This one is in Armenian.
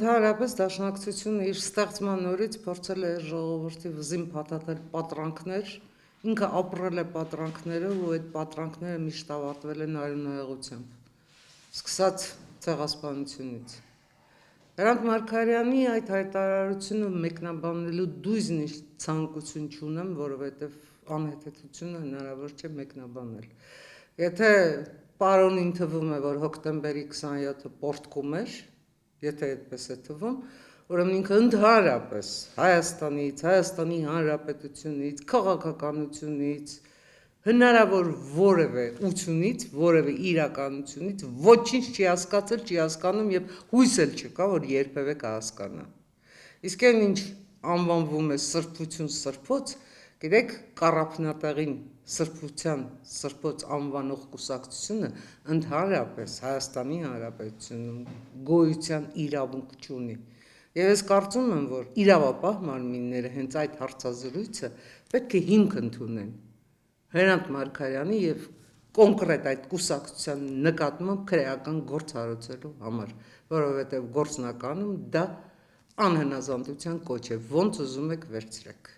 Ընդհանրապես դաշնակցությունը իր ստեղծման նորից փորձել է ժողովրդի վզին փաթաթել պատրանքներ, ինքը ապրել է պատրանքներով ու այդ պատրանքները միշտ ավարտվել են արյունահեղությամբ, սկսած ցեղասպանությունից։ Հրանտ Մարգարյանի այդ հայտարարությունը մեկնաբանելու դույզնի ցանկություն չունեմ, որովհետև անհեթեթությունը հնարավոր չէ մեկնաբանել։ Եթե պարոնին թվում է, որ հոկտեմբերի 27-ը պորտկում էր, եթե այդպես է թվում, ուրեմն ինքը ընդհանրապես Հայաստանից, Հայաստանի Հանրապետությունից, քաղաքականությունից, հնարավոր որևէ ությունից, որևէ իրականությունից ոչինչ չի հասկացել, չի հասկանում եւ հույս էլ չկա, որ երբևէ կհասկանա։ Իսկ այն ինչ անվանվում է սրբություն սրբոց, գիտեք, Կառափնատեղին սրբոց անվանող կուսակցությունը ընդհանրապես Հայաստանի Հանրապետությունում գոյության իրավունք չունի։ Եվ ես կարծում եմ, որ իրավապահ մարմինները հենց այդ հարցազրույցը պետք է հիմք ընդունեն Հրանտ Մարգարյանի եւ կոնկրետ այդ կուսակցության նկատմամբ քրեական գործ հարուցելու համար, որովհետեւ գործնականում դա անհնազանդության կոչ է, ոնց ուզում եք վերցրեք։